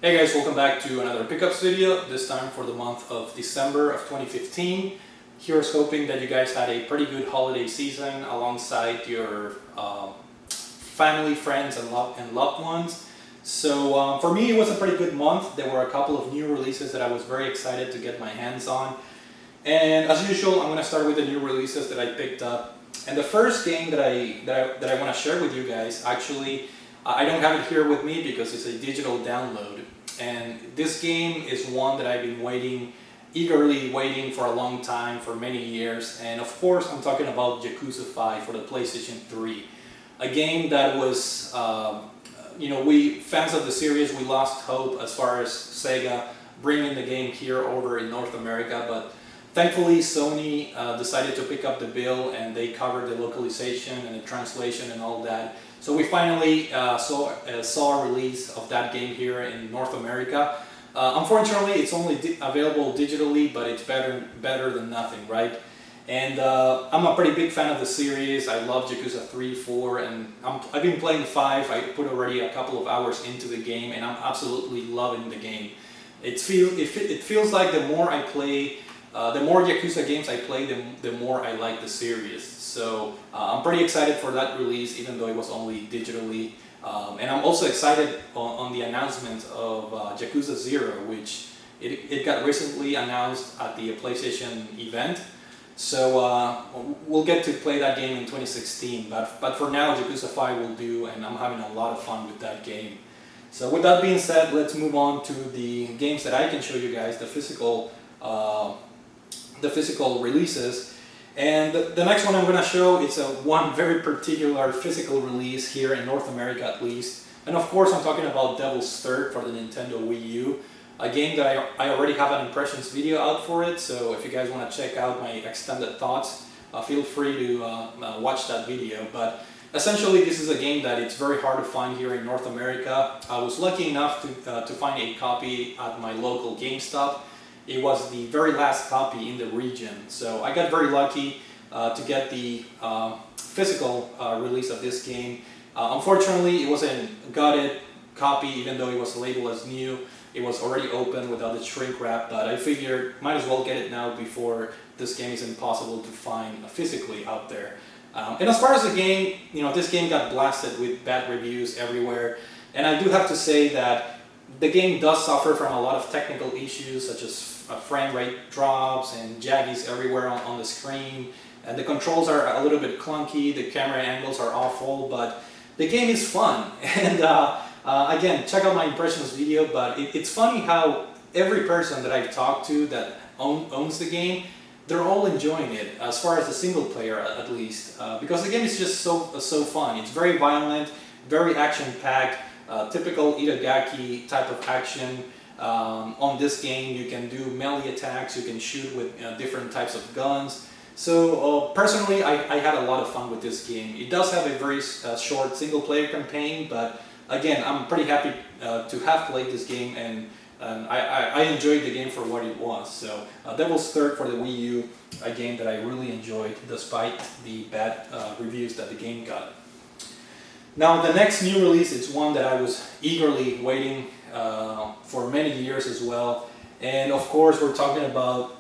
Hey guys, welcome back to another pickups video, this time for the month of December of 2015. Here's hoping that you guys had a pretty good holiday season alongside your family, friends, and loved ones. So for me, it was a pretty good month. There were a couple of new releases that I was very excited to get my hands on. And as usual, I'm going to start with the new releases that I picked up. And the first game that I want to share with you guys, actually, I don't have it here with me because it's a digital download. And this game is one that I've been eagerly waiting for a long time, for many years. And of course, I'm talking about Yakuza 5 for the PlayStation 3. A game that was, we fans of the series, we lost hope as far as Sega bringing the game here over in North America. But thankfully, Sony decided to pick up the bill and they covered the localization and the translation and all that. So we finally saw a release of that game here in North America. Unfortunately, it's only available digitally, but it's better than nothing, right? And I'm a pretty big fan of the series. I love Yakuza 3, 4, and I've been playing 5. I put already a couple of hours into the game, and I'm absolutely loving the game. It feels like the more I play, the more Yakuza games I play, the more I like the series. So I'm pretty excited for that release, even though it was only digitally. And I'm also excited on the announcement of Yakuza 0, which it got recently announced at the PlayStation event. So we'll get to play that game in 2016. But for now, Yakuza 5 will do, and I'm having a lot of fun with that game. So with that being said, let's move on to the games that I can show you guys, the physical releases. And the next one I'm going to show, it's one very particular physical release here in North America at least. And of course I'm talking about Devil's Third for the Nintendo Wii U. A game that I already have an impressions video out for it, so if you guys want to check out my extended thoughts, feel free to watch that video. But essentially this is a game that it's very hard to find here in North America. I was lucky enough to find a copy at my local GameStop. It was the very last copy in the region, so I got very lucky to get the physical release of this game. Unfortunately, it was a gutted copy, even though it was labeled as new. It was already open without the shrink wrap, but I figured might as well get it now before this game is impossible to find physically out there. And as far as the game, this game got blasted with bad reviews everywhere, and I do have to say that the game does suffer from a lot of technical issues, such as frame rate drops and jaggies everywhere on the screen, and the controls are a little bit clunky, the camera angles are awful, but the game is fun. And again, check out my impressions video, but it's funny how every person that I've talked to that owns the game, they're all enjoying it, as far as the single player at least, because the game is just so fun. It's very violent, very action-packed. Typical Itagaki type of action. On this game you can do melee attacks, you can shoot with different types of guns. So personally I had a lot of fun with this game. It does have a very short single player campaign, but again I'm pretty happy to have played this game, and I enjoyed the game for what it was. So Devil's Third for the Wii U, a game that I really enjoyed despite the bad reviews that the game got. Now the next new release is one that I was eagerly waiting for many years as well, and of course we're talking about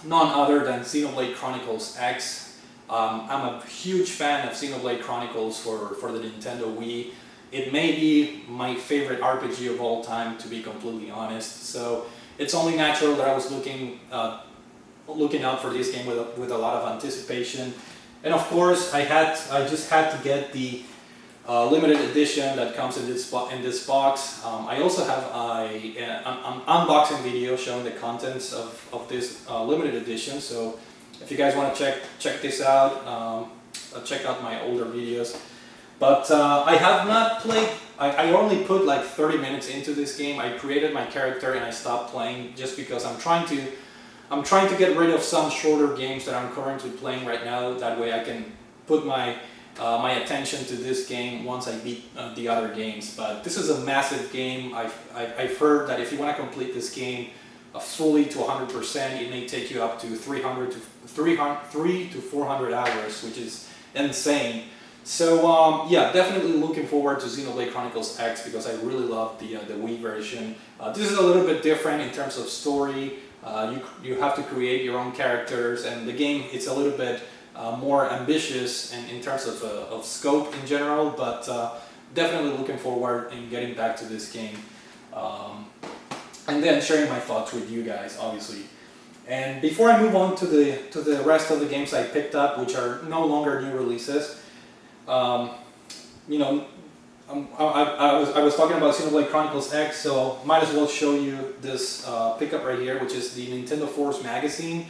none other than Xenoblade Chronicles X. I'm a huge fan of Xenoblade Chronicles for the Nintendo Wii. It may be my favorite RPG of all time, to be completely honest, so it's only natural that I was looking out for this game with a lot of anticipation. And of course I just had to get the limited edition that comes in this box. I also have an unboxing video showing the contents of this limited edition. So if you guys want to check this out, check out my older videos. But I have not played. I only put like 30 minutes into this game. I created my character and I stopped playing just because I'm trying to get rid of some shorter games that I'm currently playing right now. That way I can put my attention to this game once I beat the other games. But this is a massive game. I've heard that if you want to complete this game fully to 100%, it may take you up to 300 to 400 hours, which is insane. So yeah, definitely looking forward to Xenoblade Chronicles X because I really love the Wii version. This is a little bit different in terms of story. You have to create your own characters, and the game it's a little bit more ambitious in terms of scope in general. But definitely looking forward in getting back to this game, and then sharing my thoughts with you guys, obviously. And before I move on to the rest of the games I picked up, which are no longer new releases. You know, I was talking about Xenoblade Chronicles X, so might as well show you this pickup right here, which is the Nintendo Forbes magazine,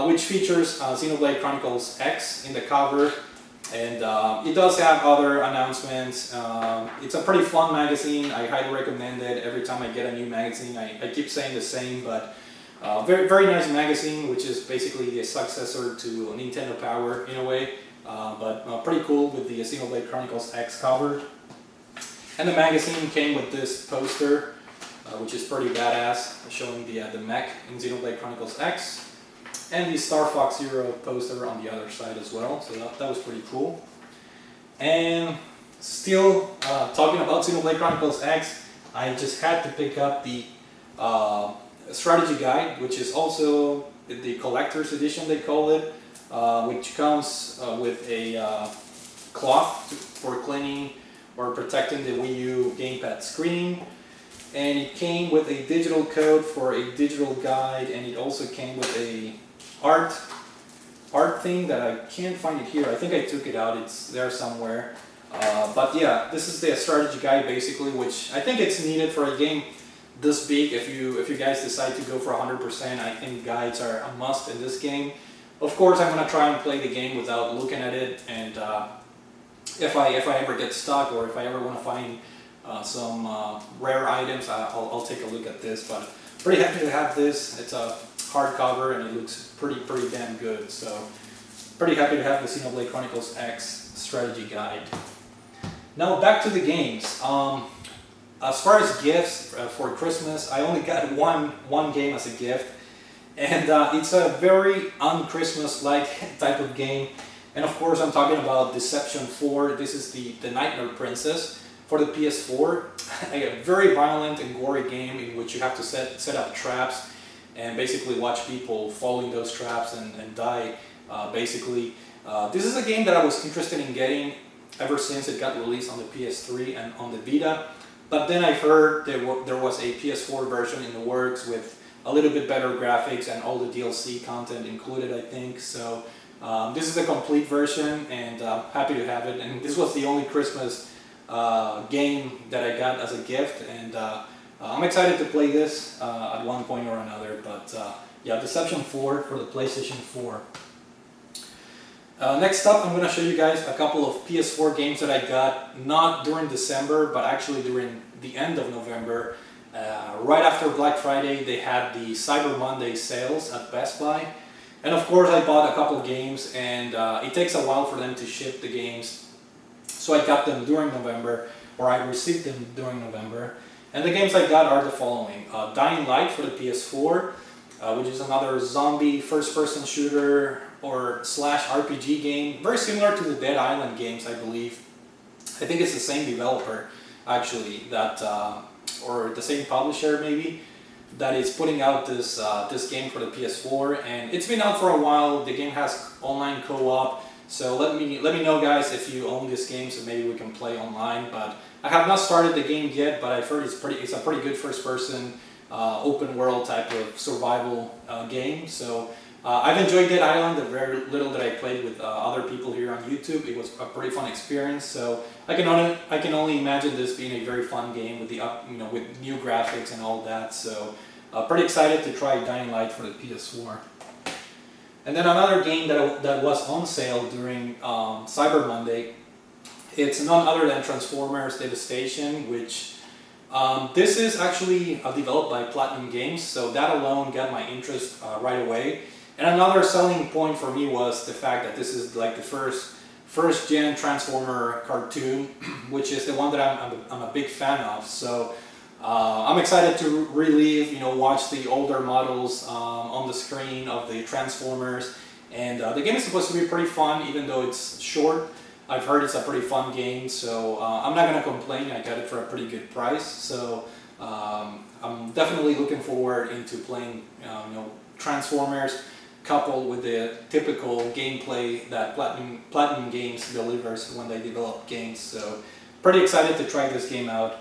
which features Xenoblade Chronicles X in the cover, and it does have other announcements. It's a pretty fun magazine. I highly recommend it. Every time I get a new magazine, I keep saying the same, but very, very nice magazine, which is basically the successor to Nintendo Power in a way. But pretty cool with the Xenoblade Chronicles X cover. And the magazine came with this poster, which is pretty badass, showing the mech in Xenoblade Chronicles X. And the Star Fox Zero poster on the other side as well, so that was pretty cool. And still talking about Xenoblade Chronicles X, I just had to pick up the strategy guide, which is also the collector's edition, they call it. Which comes with a cloth for cleaning or protecting the Wii U gamepad screen, and it came with a digital code for a digital guide, and it also came with a art thing that I can't find it here. I think I took it out, it's there somewhere. But yeah, this is the strategy guide basically, which I think it's needed for a game this big. If you guys decide to go for 100%, I think guides are a must in this game. Of course, I'm going to try and play the game without looking at it, and if I ever get stuck or if I ever want to find some rare items, I'll take a look at this. But pretty happy to have this. It's a hardcover and it looks pretty damn good. So pretty happy to have the Xenoblade Chronicles X strategy guide. Now back to the games. As far as gifts for Christmas, I only got one game as a gift. And it's a very un-Christmas-like type of game. And of course I'm talking about Deception 4. This is the Nightmare Princess for the PS4. A very violent and gory game in which you have to set up traps and basically watch people fall in those traps and die, basically. This is a game that I was interested in getting ever since it got released on the PS3 and on the Vita. But then I heard there was a PS4 version in the works with a little bit better graphics and all the DLC content included, I think. So this is a complete version, and happy to have it. And this was the only Christmas game that I got as a gift, and I'm excited to play this at one point or another. But yeah, Deception 4 for the PlayStation 4. Next up, I'm going to show you guys a couple of PS4 games that I got, not during December, but actually during the end of November. Right after Black Friday, they had the Cyber Monday sales at Best Buy. And of course, I bought a couple games, and it takes a while for them to ship the games. So I got them during November, or I received them during November. And the games I got are the following. Dying Light for the PS4, which is another zombie first-person shooter or slash RPG game. Very similar to the Dead Island games, I believe. I think it's the same developer, actually, that, or the same publisher maybe, that is putting out this this game for the PS4. And it's been out for a while. The game has online co-op. So let me know, guys, if you own this game, so maybe we can play online. But I have not started the game yet, but I've heard it's a pretty good first-person open world type of survival game. So I've enjoyed Dead Island. The very little that I played with other people here on YouTube, it was a pretty fun experience. So I can only imagine this being a very fun game with with new graphics and all that. So pretty excited to try Dying Light for the PS4. And then another game that was on sale during Cyber Monday, it's none other than Transformers Devastation, which this is actually developed by Platinum Games, so that alone got my interest right away. And another selling point for me was the fact that this is like the first gen Transformer cartoon, which is the one that I'm a big fan of. So I'm excited to relive, watch the older models on the screen of the Transformers. And the game is supposed to be pretty fun, even though it's short. I've heard it's a pretty fun game, so I'm not gonna complain. I got it for a pretty good price, so I'm definitely looking forward into playing Transformers coupled with the typical gameplay that Platinum Games delivers when they develop games. So pretty excited to try this game out,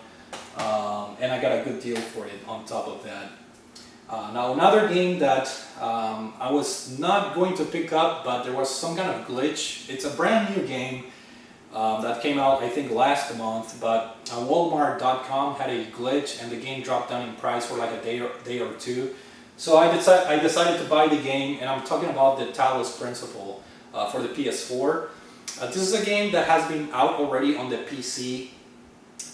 and I got a good deal for it on top of that. Now another game that I was not going to pick up, but there was some kind of glitch. It's a brand new game that came out I think last month, but Walmart.com had a glitch and the game dropped down in price for like a day or two. So I decided to buy the game, and I'm talking about the Talos Principle for the PS4. This is a game that has been out already on the PC,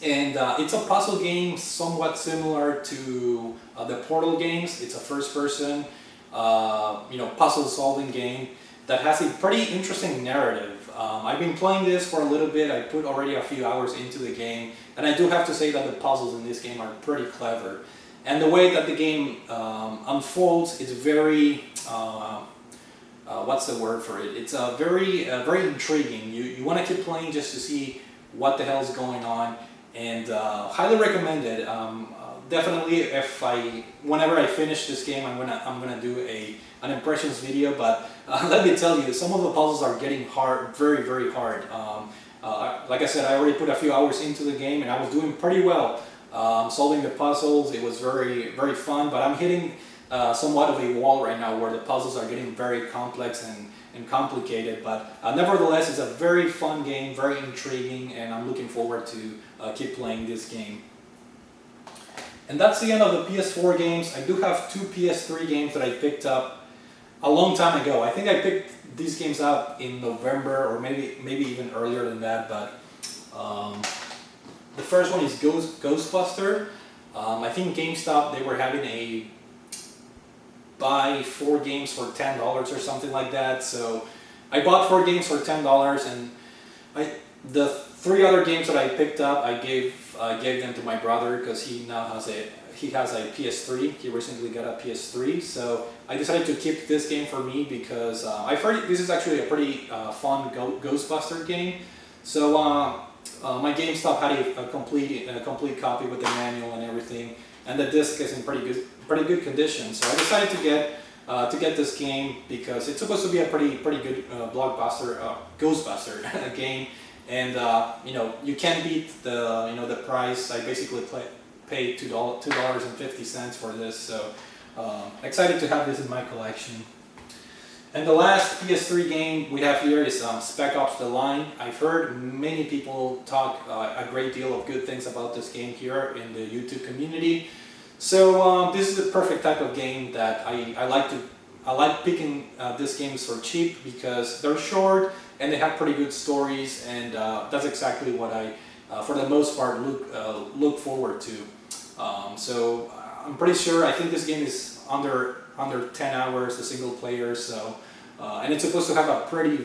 and it's a puzzle game somewhat similar to the Portal games. It's a first-person, puzzle-solving game that has a pretty interesting narrative. I've been playing this for a little bit. I put already a few hours into the game, and I do have to say that the puzzles in this game are pretty clever. And the way that the game unfolds is very, what's the word for it? It's very intriguing. You want to keep playing just to see what the hell is going on, and highly recommended. Definitely, whenever I finish this game, I'm gonna do an impressions video. But let me tell you, some of the puzzles are getting hard, very hard. Like I said, I already put a few hours into the game, and I was doing pretty well. Solving the puzzles, it was very fun, but I'm hitting somewhat of a wall right now where the puzzles are getting very complex and complicated, but nevertheless it's a very fun game, very intriguing, and I'm looking forward to keep playing this game. And that's the end of the PS4 games. I do have 2 PS3 games that I picked up a long time ago. I think I picked these games up in November, or maybe even earlier than that, but the first one is Ghostbuster. I think GameStop, they were having a buy 4 games for $10 or something like that. So I bought 4 games for $10, and the 3 other games that I picked up, I gave them to my brother because he now has a PS3. He recently got a PS3, so I decided to keep this game for me because I've heard this is actually a pretty fun Ghostbuster game. So my GameStop had a complete copy with the manual and everything, and the disc is in pretty good condition. So I decided to get this game because it's supposed to be a pretty good blockbuster Ghostbuster game, and you can't beat the price. I basically paid $2.50 for this, so excited to have this in my collection. And the last PS3 game we have here is Spec Ops: The Line. I've heard many people talk a great deal of good things about this game here in the YouTube community. So this is the perfect type of game that I like picking these games for cheap because they're short and they have pretty good stories, and that's exactly what I, for the most part, look forward to. So I'm pretty sure. I think this game is under 10 hours, the single player. So and it's supposed to have a pretty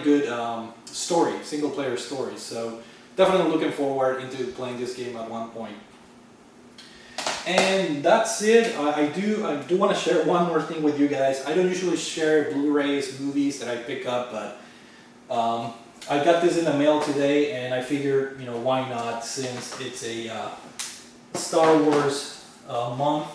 good story, single player story. So definitely looking forward into playing this game at one point. And that's it. I do want to share one more thing with you guys. I don't usually share Blu-rays, movies that I pick up, but I got this in the mail today, and I figured, why not, since it's a Star Wars month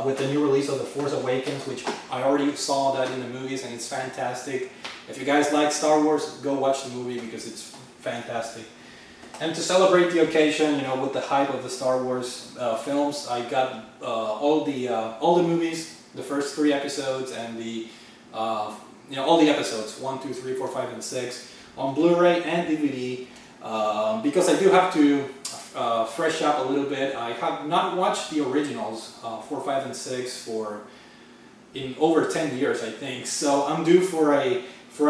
with the new release of The Force Awakens, which I already saw that in the movies, and it's fantastic. If you guys like Star Wars, go watch the movie because it's fantastic. And to celebrate the occasion, with the hype of the Star Wars films, I got all the movies, the first 3 episodes, and the all the episodes 1, 2, 3, 4, 5, and 6 on Blu-ray and DVD because I do have to fresh up a little bit. I have not watched the originals 4, 5, and 6 in over 10 years, I think. So I'm due for a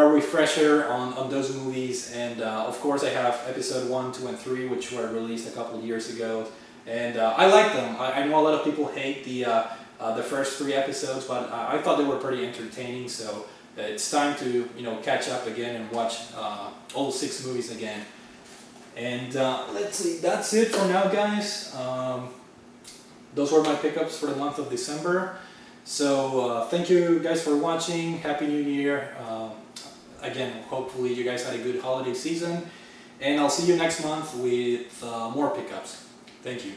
refresher on those movies, and of course I have episode 1, 2, and 3, which were released a couple of years ago, and I like them. I know a lot of people hate the first 3 episodes, but I thought they were pretty entertaining, so it's time to catch up again and watch all 6 movies again. And let's see, that's it for now, guys. Those were my pickups for the month of December. So thank you guys for watching. Happy New Year. again, hopefully you guys had a good holiday season, and I'll see you next month with more pickups. Thank you.